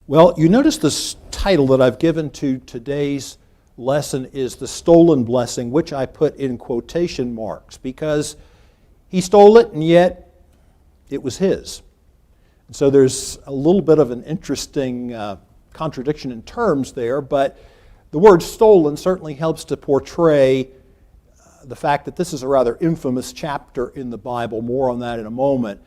Well, you notice this title that I've given to today's lesson is the stolen blessing, which I put in quotation marks because he stole it and yet it was his. And so there's a little bit of an interesting contradiction in terms there, but the word stolen certainly helps to portray the fact that this is a rather infamous chapter in the Bible. More on that in a moment.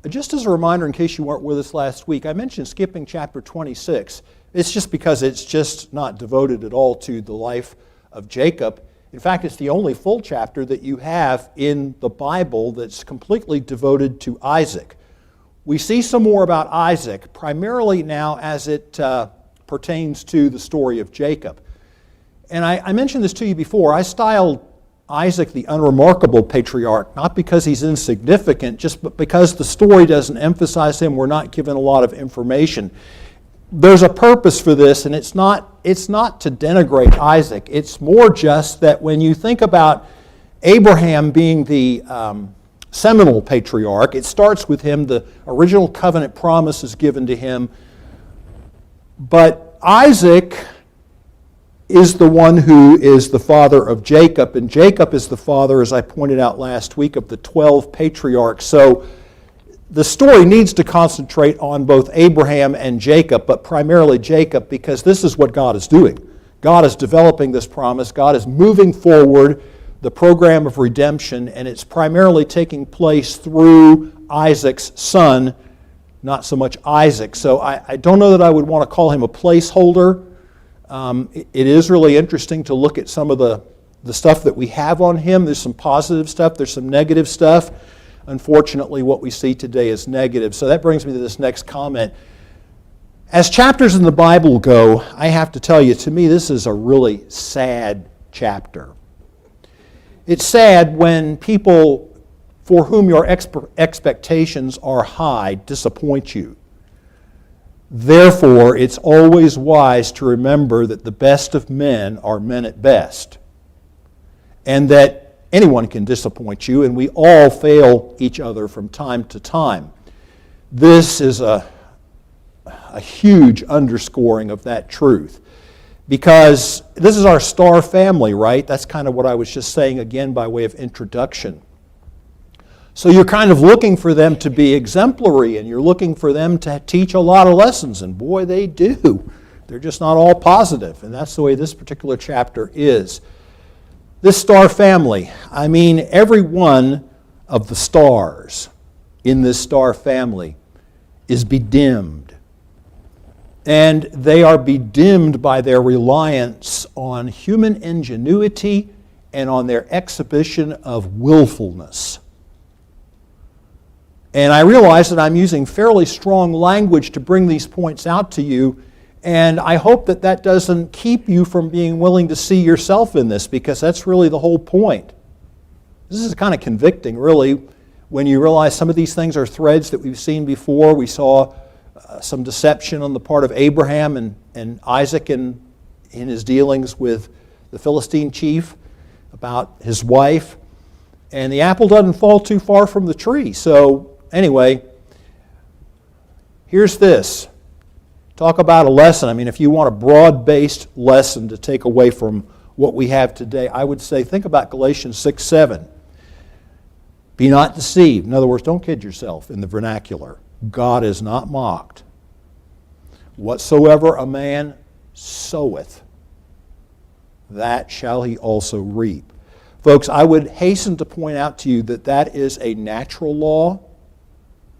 Just as a reminder, in case you weren't with us last week, I mentioned skipping chapter 26. It's just because it's just not devoted at all to the life of Jacob. In fact, it's the only full chapter that you have in the Bible that's completely devoted to Isaac. We see some more about Isaac, primarily now as it pertains to the story of Jacob. And I mentioned this to you before. I styled Isaac the unremarkable patriarch, not because he's insignificant, just because the story doesn't emphasize him. We're not given a lot of information. There's a purpose for this, and it's not to denigrate Isaac. It's more just that when you think about Abraham being the seminal patriarch, it starts with him. The original covenant promise is given to him. But Isaac is the one who is the father of Jacob, and Jacob is the father, as I pointed out last week, of the 12 patriarchs. So the story needs to concentrate on both Abraham and Jacob, but primarily Jacob, because this is what God is doing. God is developing this promise. God is moving forward the program of redemption, and it's primarily taking place through Isaac's son, not so much Isaac. So I don't know that I would want to call him a placeholder. It is really interesting to look at some of the stuff that we have on him. There's some positive stuff. There's some negative stuff. Unfortunately, what we see today is negative. So that brings me to this next comment. As chapters in the Bible go, I have to tell you, to me, this is a really sad chapter. It's sad when people for whom your expectations are high disappoint you. Therefore, it's always wise to remember that the best of men are men at best, and that anyone can disappoint you, and we all fail each other from time to time. This is a huge underscoring of that truth, because this is our star family, right? That's kind of what I was just saying again by way of introduction. So you're kind of looking for them to be exemplary, and you're looking for them to teach a lot of lessons, and boy, they do. They're just not all positive, and that's the way this particular chapter is. This star family, I mean every one of the stars in this star family is bedimmed. And they are bedimmed by their reliance on human ingenuity and on their exhibition of willfulness. And I realize that I'm using fairly strong language to bring these points out to you, and I hope that that doesn't keep you from being willing to see yourself in this, because that's really the whole point. This is kind of convicting, really, when you realize some of these things are threads that we've seen before. We saw some deception on the part of Abraham and Isaac in his dealings with the Philistine chief about his wife. And the apple doesn't fall too far from the tree. So anyway, here's this. Talk about a lesson. I mean, if you want a broad-based lesson to take away from what we have today, I would say think about Galatians 6:7. Be not deceived. In other words, don't kid yourself in the vernacular. God is not mocked. Whatsoever a man soweth, that shall he also reap. Folks, I would hasten to point out to you that that is a natural law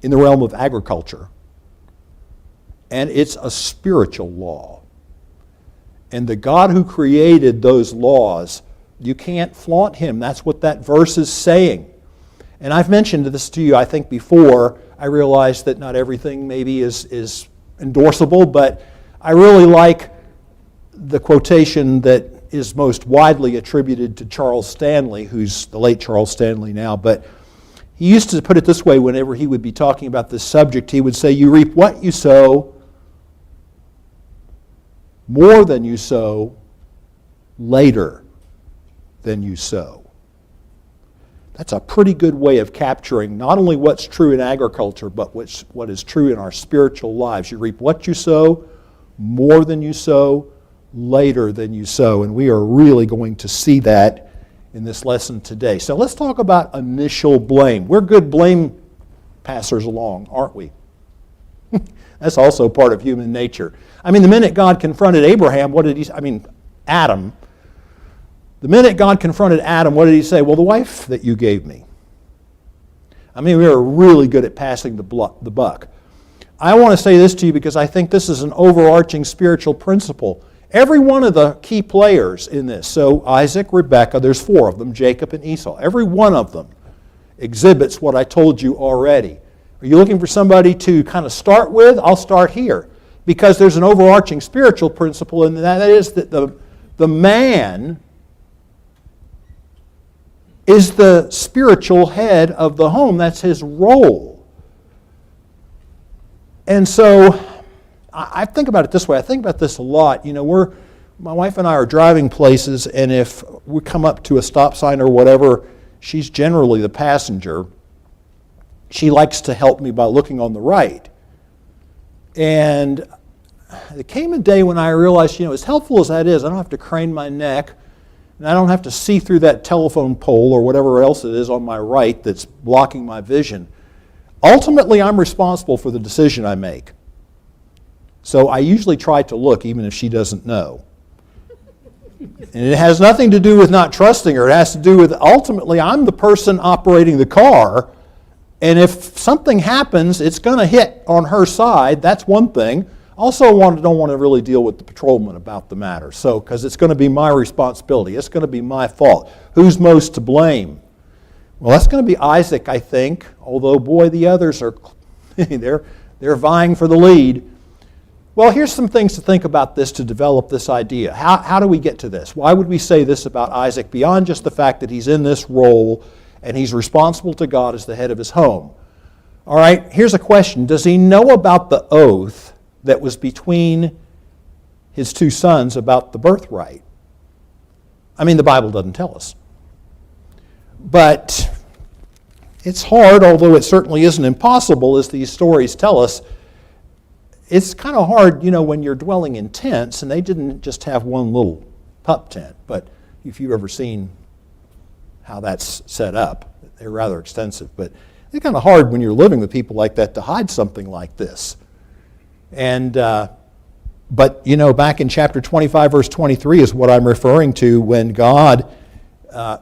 in the realm of agriculture. And it's a spiritual law. And the God who created those laws, you can't flaunt him. That's what that verse is saying. And I've mentioned this to you, I think, before. I realize that not everything maybe is endorsable, but I really like the quotation that is most widely attributed to Charles Stanley, who's the late Charles Stanley now, but he used to put it this way whenever he would be talking about this subject. He would say, you reap what you sow, more than you sow, later than you sow. That's a pretty good way of capturing not only what's true in agriculture, but what is true in our spiritual lives. You reap what you sow, more than you sow, later than you sow. And we are really going to see that in this lesson today. So let's talk about initial blame. We're good blame passers along, aren't we? That's also part of human nature. I mean, the minute God confronted Abraham, Adam, the minute God confronted Adam, what did he say? Well, the wife that you gave me. I mean, we are really good at passing the buck. I want to say this to you because I think this is an overarching spiritual principle. Every one of the key players in this, so Isaac, Rebekah, there's 4 of them, Jacob and Esau, every one of them exhibits what I told you already. Are you looking for somebody to kind of start with? I'll start here. Because there's an overarching spiritual principle, and that is that the man is the spiritual head of the home. That's his role. And so I think about it this way. I think about this a lot. You know, my wife and I are driving places, and if we come up to a stop sign or whatever, she's generally the passenger. She likes to help me by looking on the right. And there came a day when I realized, as helpful as that is, I don't have to crane my neck, and I don't have to see through that telephone pole or whatever else it is on my right that's blocking my vision. Ultimately, I'm responsible for the decision I make. So I usually try to look even if she doesn't know. And it has nothing to do with not trusting her. It has to do with ultimately I'm the person operating the car, and if something happens, it's going to hit on her side. That's one thing. Also, don't want to really deal with the patrolman about the matter. So, because it's going to be my responsibility. It's going to be my fault. Who's most to blame? Well, that's going to be Isaac, I think. Although, boy, the others are, they're vying for the lead. Well, here's some things to think about this to develop this idea. How do we get to this? Why would we say this about Isaac beyond just the fact that he's in this role and he's responsible to God as the head of his home? All right, here's a question. Does he know about the oath that was between his 2 sons about the birthright? I mean, the Bible doesn't tell us. But it's hard, although it certainly isn't impossible, as these stories tell us. It's kind of hard, when you're dwelling in tents, and they didn't just have one little pup tent, but if you've ever seen how that's set up, they're rather extensive. But it's kind of hard when you're living with people like that to hide something like this. And but back in chapter 25, verse 23 is what I'm referring to when God, so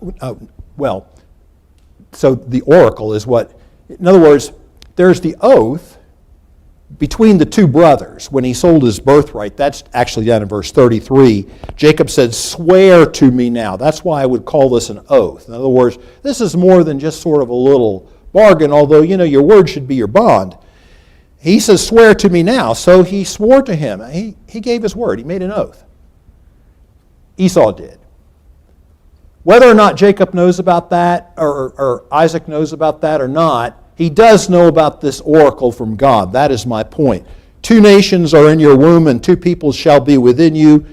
the oracle is what, in other words, there's the oath between the 2 brothers when he sold his birthright. That's actually down in verse 33. Jacob said, "Swear to me now." That's why I would call this an oath. In other words, this is more than just sort of a little bargain, although, your word should be your bond. He says, "Swear to me now." So he swore to him. He gave his word. He made an oath. Esau did. Whether or not Jacob knows about that, or Isaac knows about that or not, he does know about this oracle from God. That is my point. 2 nations are in your womb, and 2 peoples shall be within you.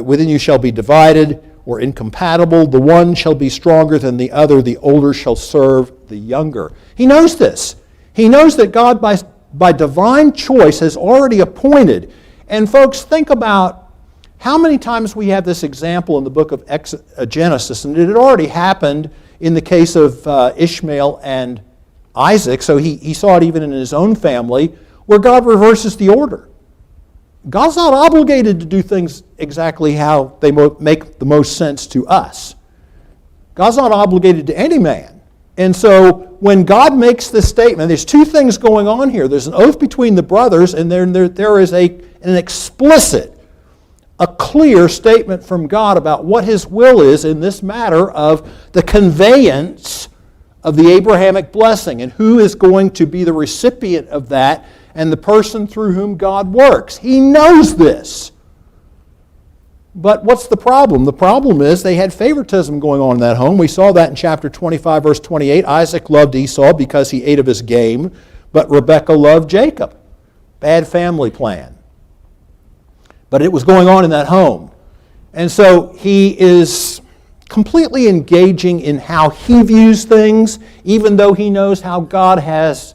Within you shall be divided or incompatible. The one shall be stronger than the other. The older shall serve the younger. He knows this. He knows that God, by divine choice, has already appointed. And folks, think about how many times we have this example in the book of Genesis, and it had already happened in the case of Ishmael and Isaac, so he saw it even in his own family, where God reverses the order. God's not obligated to do things exactly how they make the most sense to us. God's not obligated to any man. And so when God makes this statement, there's 2 things going on here. There's an oath between the brothers, and there is an explicit, a clear statement from God about what His will is in this matter of the conveyance of the Abrahamic blessing and who is going to be the recipient of that and the person through whom God works. He knows this. But what's the problem? The problem is they had favoritism going on in that home. We saw that in chapter 25, verse 28. Isaac loved Esau because he ate of his game, but Rebekah loved Jacob. Bad family plan. But it was going on in that home. And so he is completely engaging in how he views things, even though he knows how God has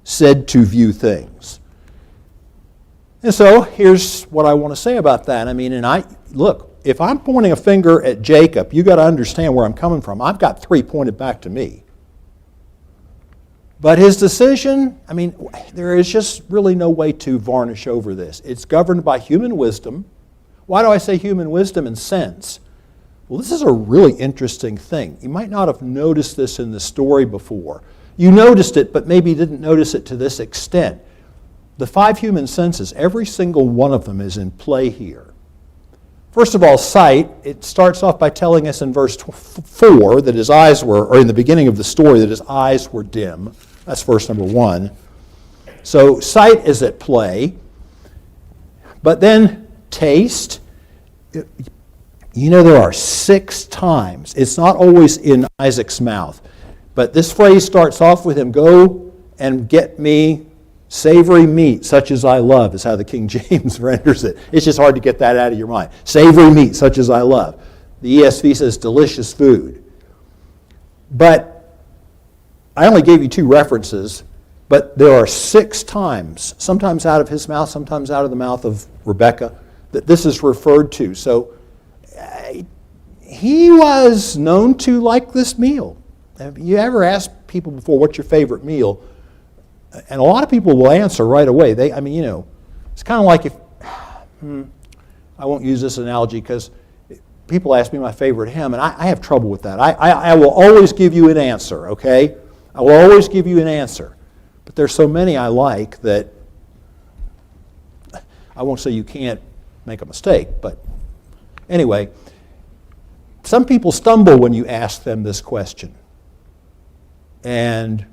said to view things. And so here's what I want to say about that. I mean, look, if I'm pointing a finger at Jacob, you got to understand where I'm coming from. I've got 3 pointed back to me. But his decision, I mean, there is just really no way to varnish over this. It's governed by human wisdom. Why do I say human wisdom and sense? Well, this is a really interesting thing. You might not have noticed this in the story before. You noticed it, but maybe didn't notice it to this extent. The 5 human senses, every single one of them is in play here. First of all, sight. It starts off by telling us in verse 4 that his eyes were, or in the beginning of the story, that his eyes were dim. That's verse number 1. So sight is at play. But then taste. You know, there are 6 times. It's not always in Isaac's mouth. But this phrase starts off with him, go and get me savory meat, such as I love, is how the King James renders it. It's just hard to get that out of your mind. Savory meat, such as I love. The ESV says delicious food. But I only gave you 2 references, but there are 6 times, sometimes out of his mouth, sometimes out of the mouth of Rebekah, that this is referred to. So he was known to like this meal. Have you ever asked people before, what's your favorite meal? And a lot of people will answer right away. It's kind of like if, I won't use this analogy because people ask me my favorite hymn, and I have trouble with that. I will always give you an answer, okay? I will always give you an answer. But there's so many I like that I won't say you can't make a mistake, but anyway, some people stumble when you ask them this question. And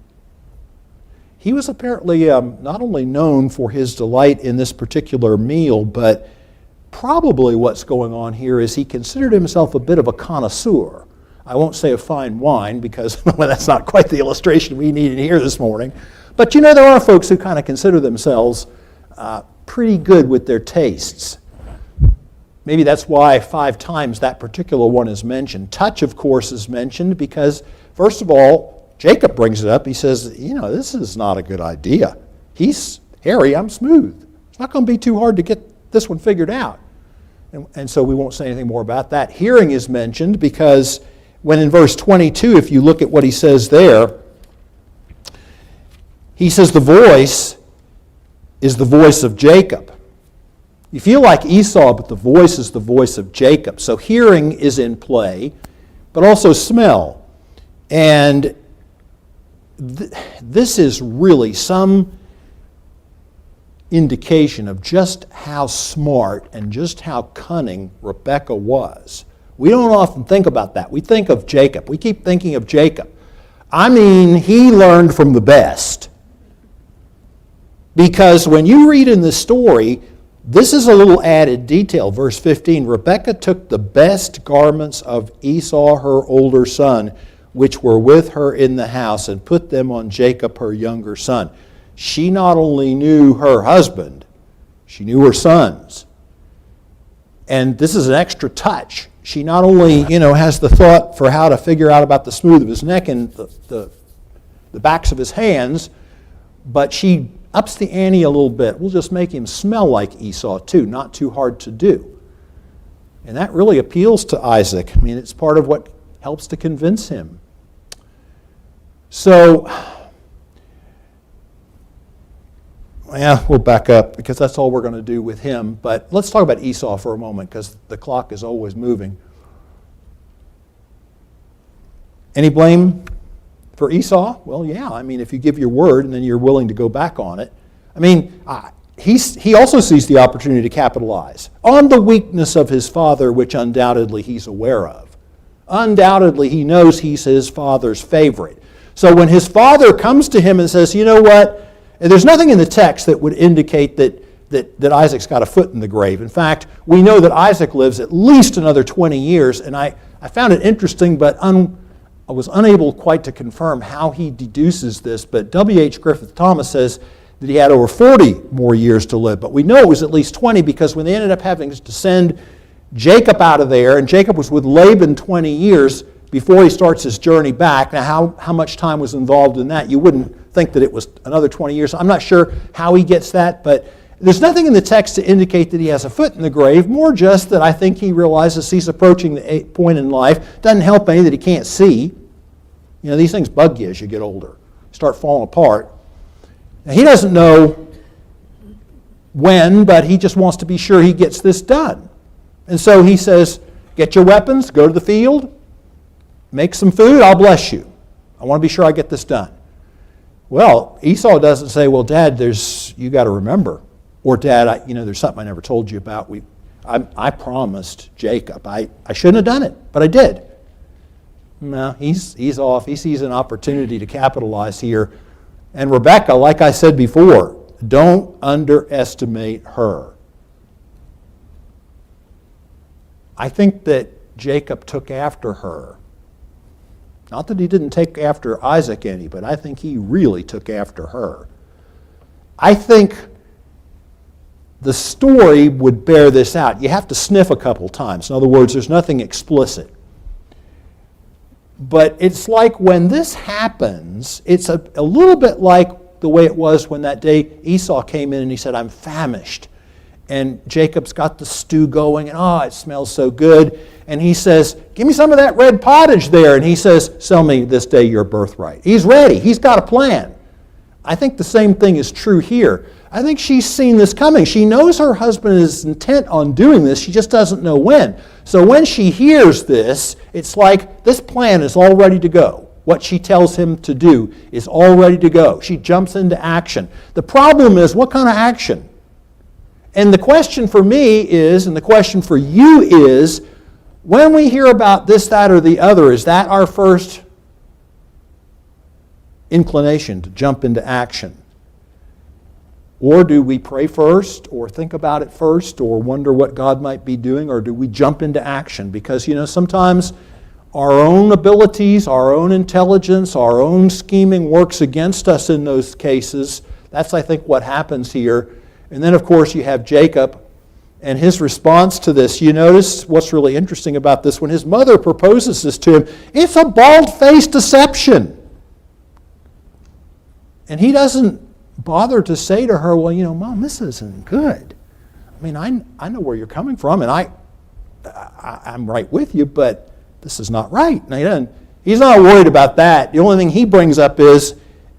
he was apparently not only known for his delight in this particular meal, but probably what's going on here is he considered himself a bit of a connoisseur. I won't say of fine wine because well, that's not quite the illustration we need in here this morning. But you know, there are folks who kind of consider themselves pretty good with their tastes. Maybe that's why 5 times that particular one is mentioned. Touch, of course, is mentioned because, first of all, Jacob brings it up. He says, this is not a good idea. He's hairy, I'm smooth. It's not going to be too hard to get this one figured out. And so we won't say anything more about that. Hearing is mentioned because when in verse 22, if you look at what he says there, he says the voice is the voice of Jacob. You feel like Esau, but the voice is the voice of Jacob. So hearing is in play, but also smell. And this is really some indication of just how smart and just how cunning Rebekah was. We don't often think about that. We think of Jacob. We keep thinking of Jacob. I mean, he learned from the best. Because when you read in the story, this is a little added detail. Verse 15, Rebekah took the best garments of Esau, her older son, which were with her in the house, and put them on Jacob, her younger son. She not only knew her husband, she knew her sons. And this is an extra touch. She not only, has the thought for how to figure out about the smooth of his neck and the backs of his hands, but she ups the ante a little bit. We'll just make him smell like Esau too, not too hard to do. And that really appeals to Isaac. I mean, it's part of what helps to convince him. So, we'll back up because that's all we're going to do with him. But let's talk about Esau for a moment because the clock is always moving. Any blame for Esau? Well, yeah. I mean, if you give your word and then you're willing to go back on it. I mean, he also sees the opportunity to capitalize on the weakness of his father, which undoubtedly he's aware of. Undoubtedly, he knows he's his father's favorite. So when his father comes to him and says, you know what, and there's nothing in the text that would indicate that Isaac's got a foot in the grave. In fact, we know that Isaac lives at least another 20 years, and I found it interesting, but I was unable quite to confirm how he deduces this, but W.H. Griffith Thomas says that he had over 40 more years to live, but we know it was at least 20 because when they ended up having to send Jacob out of there, and Jacob was with Laban 20 years before he starts his journey back. Now, how much time was involved in that? You wouldn't think that it was another 20 years. I'm not sure how he gets that, but there's nothing in the text to indicate that he has a foot in the grave, more just that I think he realizes he's approaching the point in life. Doesn't help any that he can't see. You know, these things bug you as you get older, start falling apart. Now, he doesn't know when, but he just wants to be sure he gets this done. And so he says, get your weapons, go to the field, make some food, I'll bless you. I want to be sure I get this done. Well, Esau doesn't say, well, Dad, you got to remember. Or, Dad, there's something I never told you about. I promised Jacob. I shouldn't have done it, but I did. No, he's off. He sees an opportunity to capitalize here. And Rebekah, like I said before, don't underestimate her. I think that Jacob took after her. Not that he didn't take after Isaac any, but I think he really took after her. I think the story would bear this out. You have to sniff a couple times. In other words, there's nothing explicit. But it's like when this happens, it's a little bit like the way it was when that day Esau came in and he said, I'm famished. And Jacob's got the stew going, and it smells so good. And he says, give me some of that red pottage there. And he says, sell me this day your birthright. He's ready. He's got a plan. I think the same thing is true here. I think she's seen this coming. She knows her husband is intent on doing this. She just doesn't know when. So when she hears this, it's like this plan is all ready to go. What she tells him to do is all ready to go. She jumps into action. The problem is, what kind of action? And the question for me is, and the question for you is, when we hear about this, that, or the other, is that our first inclination to jump into action? Or do we pray first, or think about it first, or wonder what God might be doing, or do we jump into action? Because, sometimes our own abilities, our own intelligence, our own scheming works against us in those cases. That's, I think, what happens here. And then, of course, you have Jacob and his response to this. You notice what's really interesting about this. When his mother proposes this to him, it's a bald-faced deception. And he doesn't bother to say to her, well, Mom, this isn't good. I mean, I know where you're coming from, and I'm right with you, but this is not right. Now, he's not worried about that. The only thing he brings up is,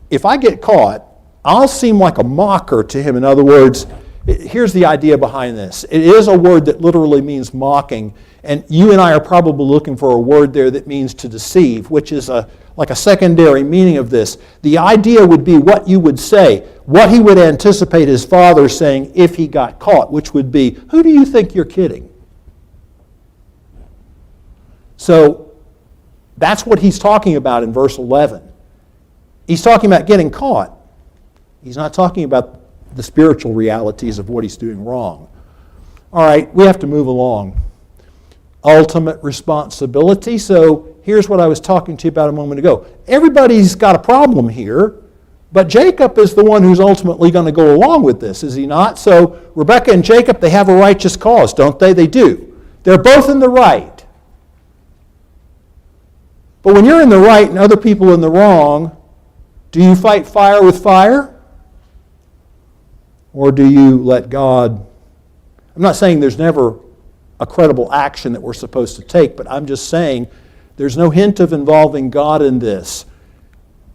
if I get caught, I'll seem like a mocker to him. In other words, here's the idea behind this. It is a word that literally means mocking, and you and I are probably looking for a word there that means to deceive, which is like a secondary meaning of this. The idea would be what you would say, what he would anticipate his father saying if he got caught, which would be, who do you think you're kidding? So that's what he's talking about in verse 11. He's talking about getting caught. He's not talking about the spiritual realities of what he's doing wrong. All right, we have to move along. Ultimate responsibility. So here's what I was talking to you about a moment ago. Everybody's got a problem here, but Jacob is the one who's ultimately going to go along with this, is he not? So Rebekah and Jacob, they have a righteous cause, don't they? They do. They're both in the right. But when you're in the right and other people in the wrong, do you fight fire with fire? Or do you let God... I'm not saying there's never a credible action that we're supposed to take, but I'm just saying there's no hint of involving God in this.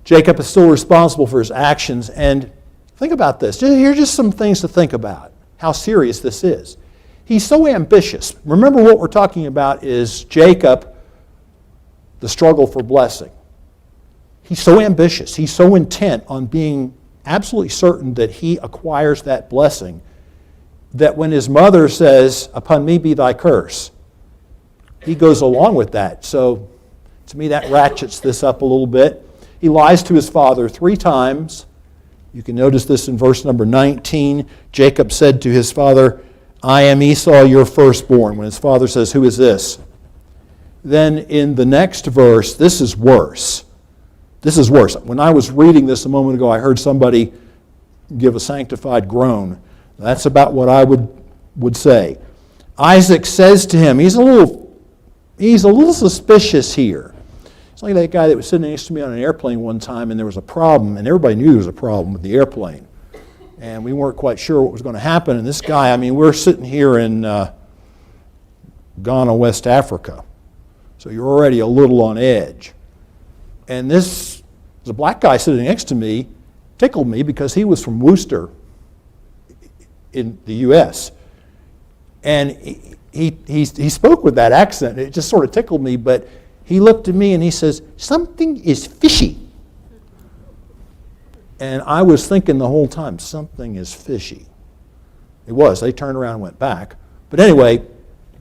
Jacob is still responsible for his actions. And think about this. Here's just some things to think about, how serious this is. He's so ambitious. Remember, what we're talking about is Jacob, the struggle for blessing. He's so ambitious. He's so intent on being absolutely certain that he acquires that blessing, that when his mother says, upon me be thy curse, he goes along with that. So to me that ratchets this up a little bit. He lies to his father 3 times. You can notice this in verse number 19. Jacob said to his father, I am Esau, your firstborn. When his father says, who is this? Then in the next verse, this is worse. This is worse. When I was reading this a moment ago, I heard somebody give a sanctified groan. That's about what I would say. Isaac says to him, he's a little suspicious here. It's like that guy that was sitting next to me on an airplane one time, and there was a problem, and everybody knew there was a problem with the airplane. And we weren't quite sure what was going to happen. And this guy, we're sitting here in Ghana, West Africa. So you're already a little on edge. And this was a black guy sitting next to me, tickled me because he was from Worcester in the U.S. And he spoke with that accent. It just sort of tickled me, but he looked at me and he says, "Something is fishy." And I was thinking the whole time, something is fishy. It was. They turned around and went back. But anyway,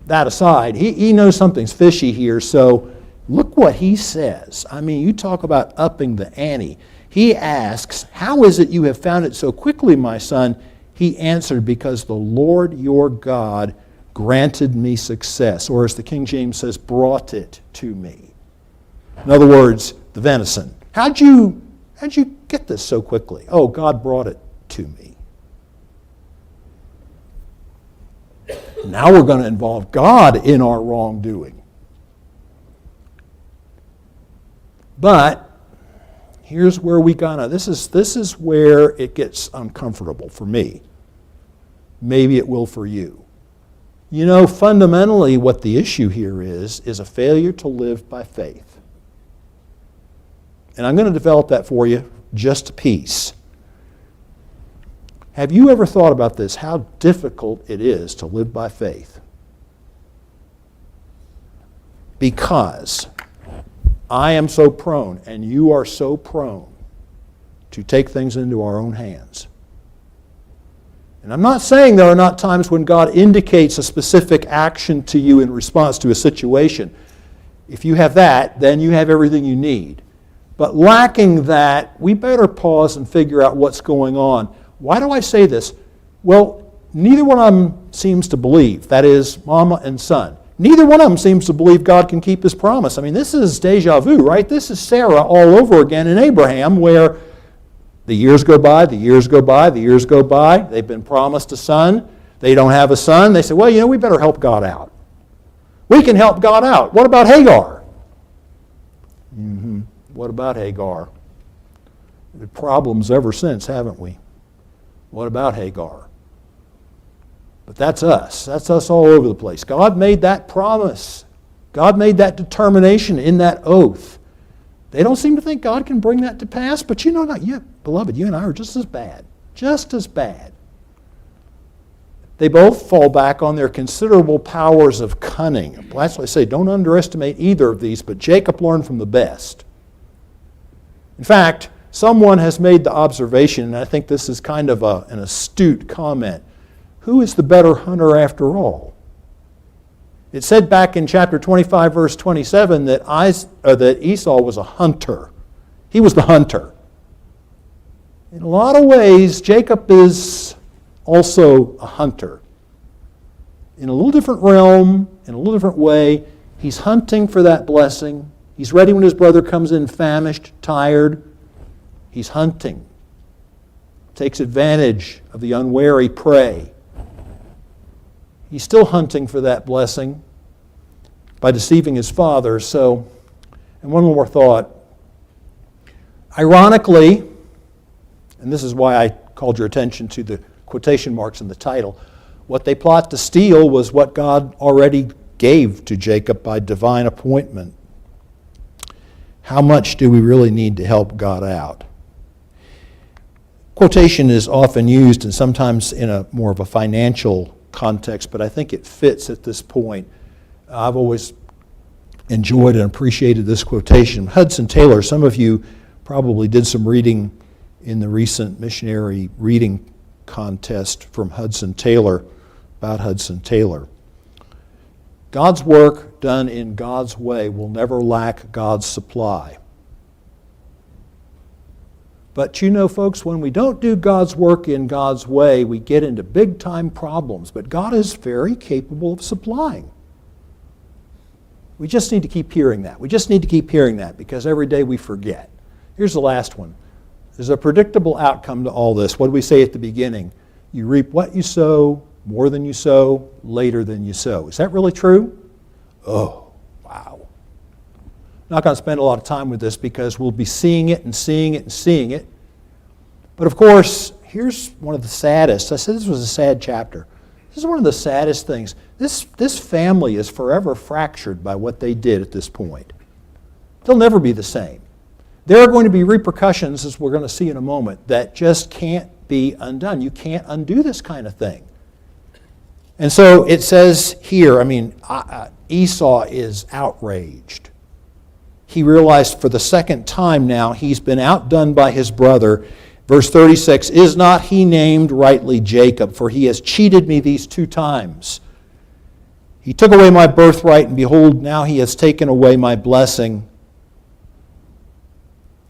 that aside, he knows something's fishy here, so look what he says. You talk about upping the ante. He asks, "How is it you have found it so quickly, my son?" He answered, "Because the Lord your God granted me success," or as the King James says, brought it to me. In other words, the venison. How'd you get this so quickly? Oh, God brought it to me. Now we're going to involve God in our wrongdoing. But here's where this is where it gets uncomfortable for me. Maybe it will for you. Fundamentally what the issue here is a failure to live by faith. And I'm going to develop that for you just a piece. Have you ever thought about this, how difficult it is to live by faith? Because I am so prone, and you are so prone, to take things into our own hands. And I'm not saying there are not times when God indicates a specific action to you in response to a situation. If you have that, then you have everything you need. But lacking that, we better pause and figure out what's going on. Why do I say this? Well, neither one of them seems to believe. That is, mama and son. Neither one of them seems to believe God can keep His promise. This is deja vu, right? This is Sarah all over again in Abraham, where the years go by, the years go by, the years go by. They've been promised a son. They don't have a son. They say, well, we better help God out. We can help God out. What about Hagar? What about Hagar? We've had problems ever since, haven't we? What about Hagar? But that's us. That's us all over the place. God made that promise. God made that determination in that oath. They don't seem to think God can bring that to pass, but not yet. Beloved, you and I are just as bad. Just as bad. They both fall back on their considerable powers of cunning. That's why I say don't underestimate either of these, but Jacob learned from the best. In fact, someone has made the observation, and I think this is kind of an astute comment. Who is the better hunter after all? It said back in chapter 25, verse 27, that Esau was a hunter. He was the hunter. In a lot of ways, Jacob is also a hunter. In a little different realm, in a little different way, he's hunting for that blessing. He's ready when his brother comes in famished, tired. He's hunting. Takes advantage of the unwary prey. He's still hunting for that blessing by deceiving his father. And one more thought. Ironically, and this is why I called your attention to the quotation marks in the title, what they plot to steal was what God already gave to Jacob by divine appointment. How much do we really need to help God out? Quotation is often used and sometimes in a more of a financial context, but I think it fits at this point. I've always enjoyed and appreciated this quotation. Hudson Taylor, some of you probably did some reading in the recent missionary reading contest from Hudson Taylor, about Hudson Taylor. God's work done in God's way will never lack God's supply. But folks, when we don't do God's work in God's way, we get into big-time problems. But God is very capable of supplying. We just need to keep hearing that. We just need to keep hearing that because every day we forget. Here's the last one. There's a predictable outcome to all this. What did we say at the beginning? You reap what you sow, More than you sow, later than you sow. Is that really true? Oh, wow. I'm not going to spend a lot of time with this because we'll be seeing it and seeing it and seeing it. But of course, here's one of the saddest. I said this was a sad chapter. This is one of the saddest things. This family is forever fractured by what they did at this point. They'll never be the same. There are going to be repercussions, as we're going to see in a moment, that just can't be undone. You can't undo this kind of thing. And so it says here, Esau is outraged. He realized for the second time now he's been outdone by his brother. Verse 36, is not he named rightly Jacob? For he has cheated me these 2 times. He took away my birthright, and behold, now he has taken away my blessing.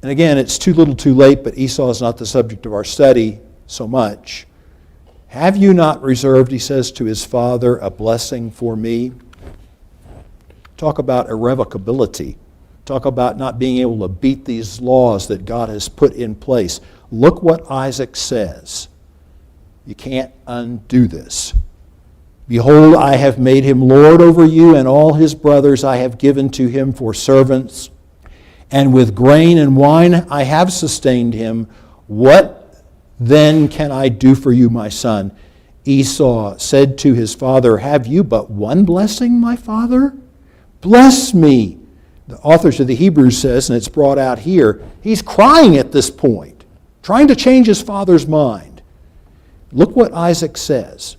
And again, it's too little too late, but Esau is not the subject of our study so much. Have you not reserved, he says to his father, a blessing for me? Talk about irrevocability. Talk about not being able to beat these laws that God has put in place. Look what Isaac says. You can't undo this. Behold, I have made him lord over you, and all his brothers I have given to him for servants. And with grain and wine I have sustained him. What then can I do for you, my son? Esau said to his father, have you but one blessing, my father? Bless me. The author to the Hebrews says, and it's brought out here, he's crying at this point, trying to change his father's mind. Look what Isaac says.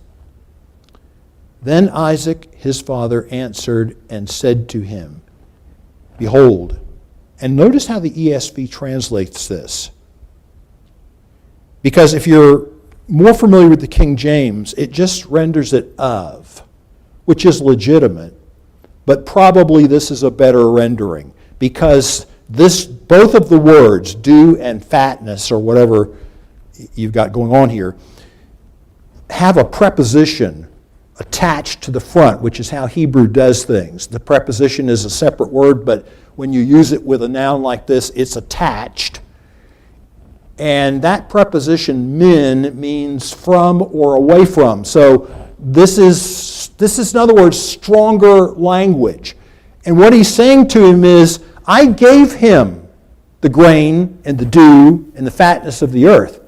Then Isaac, his father, answered and said to him, behold, and notice how the ESV translates this. Because if you're more familiar with the King James, it just renders it of, which is legitimate. But probably this is a better rendering, because both of the words, dew and fatness, or whatever you've got going on here, have a preposition attached to the front, which is how Hebrew does things. The preposition is a separate word, but when you use it with a noun like this, it's attached. And that preposition, min, means from or away from. So this is, in other words, stronger language. And what he's saying to him is, I gave him the grain and the dew and the fatness of the earth.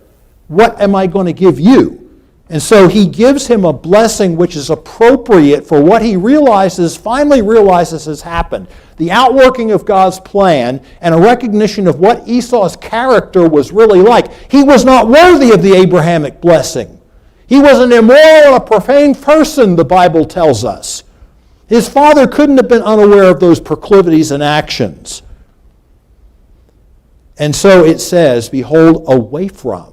What am I going to give you? And so he gives him a blessing which is appropriate for what he finally realizes has happened. The outworking of God's plan and a recognition of what Esau's character was really like. He was not worthy of the Abrahamic blessing. He was an immoral, a profane person, the Bible tells us. His father couldn't have been unaware of those proclivities and actions. And so it says, behold, away from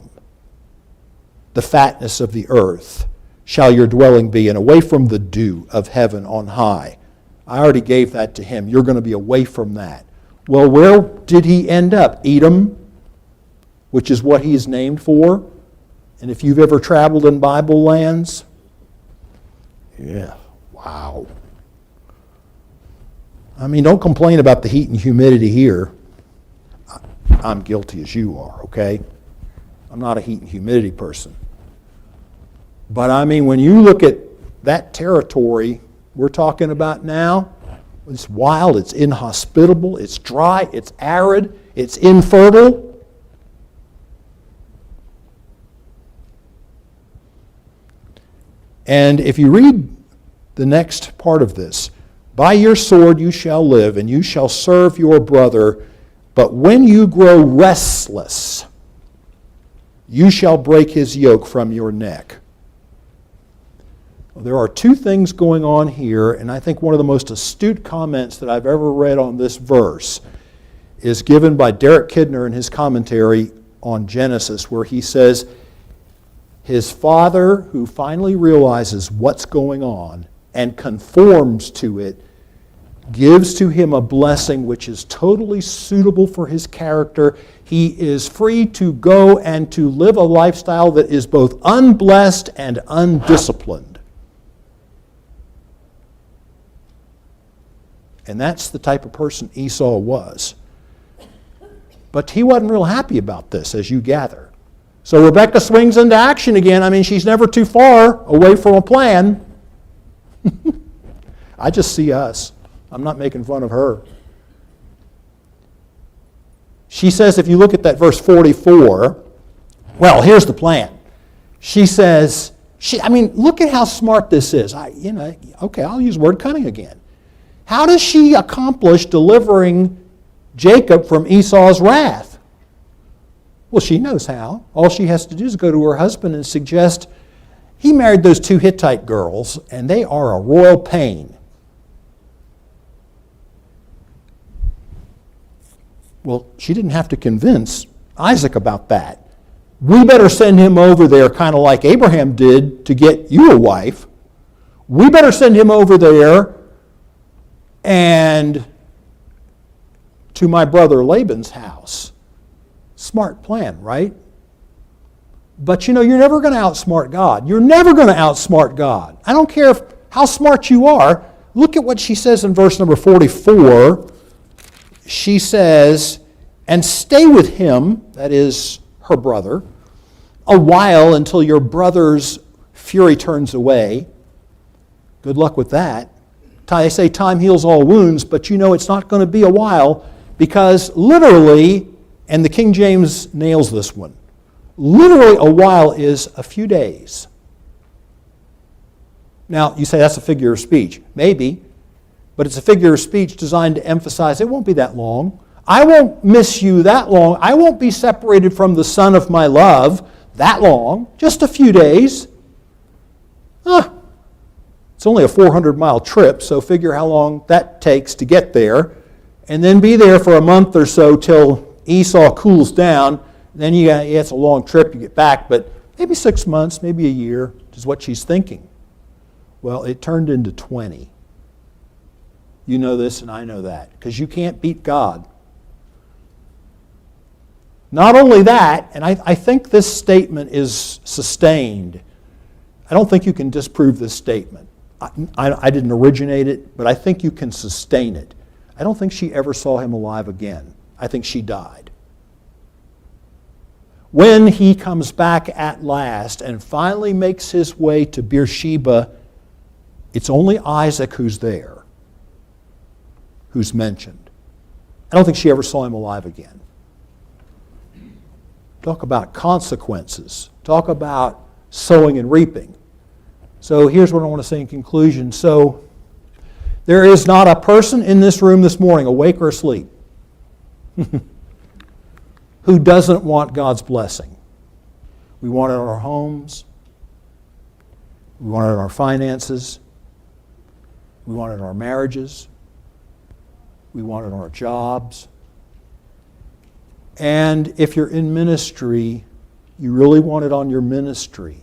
the fatness of the earth shall your dwelling be, and away from the dew of heaven on high. I already gave that to him. You're going to be away from that. Well, where did he end up? Edom, which is what he's named for. And if you've ever traveled in Bible lands, yeah, wow. Don't complain about the heat and humidity here. I'm guilty as you are, okay? I'm not a heat and humidity person. But when you look at that territory we're talking about now, it's wild, it's inhospitable, it's dry, it's arid, it's infertile. And if you read the next part of this, by your sword you shall live, and you shall serve your brother, but when you grow restless, you shall break his yoke from your neck. Well, there are 2 things going on here, and I think one of the most astute comments that I've ever read on this verse is given by Derek Kidner in his commentary on Genesis, where he says, his father, who finally realizes what's going on and conforms to it, gives to him a blessing which is totally suitable for his character. He is free to go and to live a lifestyle that is both unblessed and undisciplined. And that's the type of person Esau was. But he wasn't real happy about this, as you gather. So Rebekah swings into action again. I mean, she's never too far away from a plan. I just see us. I'm not making fun of her. She says, if you look at that verse 44, well, here's the plan. She says, look at how smart this is. Okay, I'll use the word cunning again. How does she accomplish delivering Jacob from Esau's wrath? Well, she knows how. All she has to do is go to her husband and suggest, he married those 2 Hittite girls, and they are a royal pain. Well, she didn't have to convince Isaac about that. We better send him over there kind of like Abraham did to get you a wife. We better send him over there and to my brother Laban's house. Smart plan, right? But you're never going to outsmart God. You're never going to outsmart God. I don't care how smart you are. Look at what she says in verse number 44. She says, and stay with him, that is her brother, a while until your brother's fury turns away. Good luck with that. They say time heals all wounds, but it's not going to be a while, because literally, and the King James nails this one, literally a while is a few days. Now, you say that's a figure of speech. Maybe, but it's a figure of speech designed to emphasize it won't be that long. I won't miss you that long. I won't be separated from the son of my love that long. Just a few days. It's only a 400-mile trip, so figure how long that takes to get there. And then be there for a month or so till Esau cools down. Then it's a long trip, you get back, but maybe 6 months, maybe a year, is what she's thinking. Well, it turned into 20. You know this and I know that, because you can't beat God. Not only that, and I think this statement is sustained. I don't think you can disprove this statement. I didn't originate it, but I think you can sustain it. I don't think she ever saw him alive again. I think she died. When he comes back at last and finally makes his way to Beersheba, it's only Isaac who's there, who's mentioned. I don't think she ever saw him alive again. Talk about consequences. Talk about sowing and reaping. So here's what I want to say in conclusion. So there is not a person in this room this morning, awake or asleep, who doesn't want God's blessing. We want it in our homes. We want it in our finances. We want it in our marriages. We want it in our jobs. And if you're in ministry, you really want it on your ministry.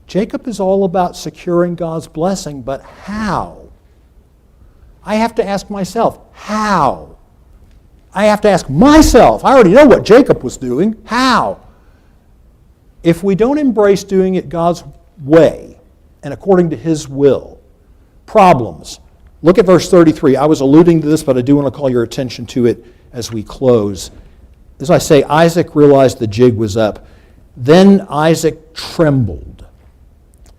Jacob is all about securing God's blessing, but how? I have to ask myself, how? I have to ask myself. I already know what Jacob was doing. How? If we don't embrace doing it God's way and according to His will, problems. Look at verse 33. I was alluding to this, but I do want to call your attention to it as we close. As I say, Isaac realized the jig was up. Then Isaac trembled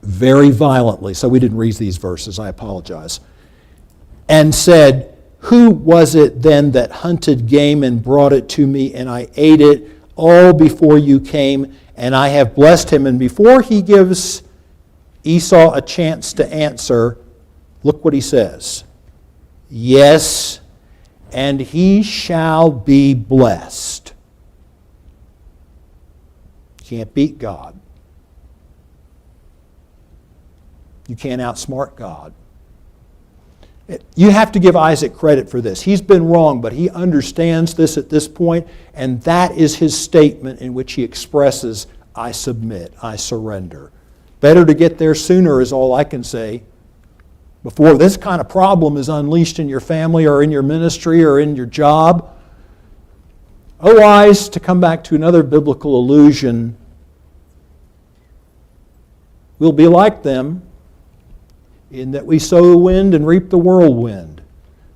very violently. So we didn't read these verses. I apologize. And said, who was it then that hunted game and brought it to me, and I ate it all before you came, and I have blessed him? And before he gives Esau a chance to answer, look what he says. Yes, and he shall be blessed. Can't beat God. You can't outsmart God. You have to give Isaac credit for this. He's been wrong, but he understands this at this point, and that is his statement in which he expresses, I submit, I surrender. Better to get there sooner is all I can say, before this kind of problem is unleashed in your family or in your ministry or in your job. Otherwise, to come back to another biblical allusion, we'll be like them in that we sow the wind and reap the whirlwind.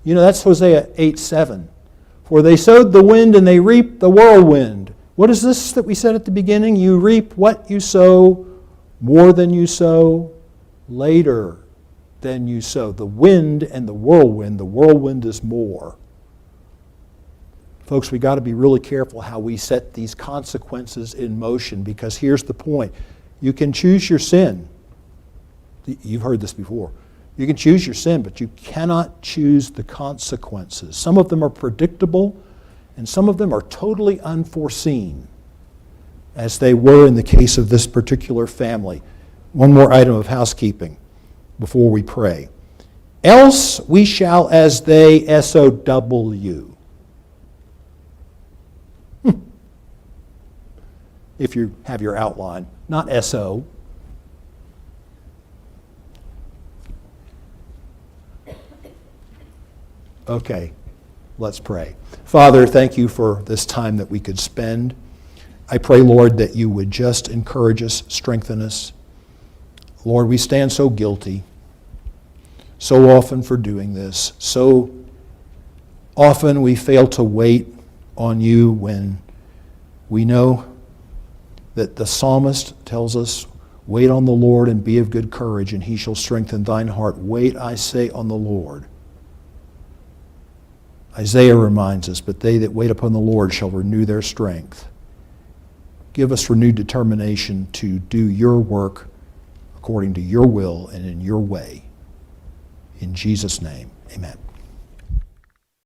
You know, that's Hosea 8:7. For they sowed the wind and they reaped the whirlwind. What is this that we said at the beginning? You reap what you sow, more than you sow, later than you sow. The wind and the whirlwind is more. Folks, we got to be really careful how we set these consequences in motion, because here's the point. You can choose your sin. You've heard this before. You can choose your sin, but you cannot choose the consequences. Some of them are predictable, and some of them are totally unforeseen, as they were in the case of this particular family. One more item of housekeeping before we pray. Else we shall as they SOW. If you have your outline, not SO. Okay, let's pray. Father, thank you for this time that we could spend. I pray, Lord, that you would just encourage us, strengthen us. Lord, we stand so guilty so often for doing this. So often we fail to wait on you when we know that the psalmist tells us, wait on the Lord and be of good courage, and he shall strengthen thine heart. Wait, I say, on the Lord. Isaiah reminds us, but they that wait upon the Lord shall renew their strength. Give us renewed determination to do your work according to your will and in your way. In Jesus' name, amen.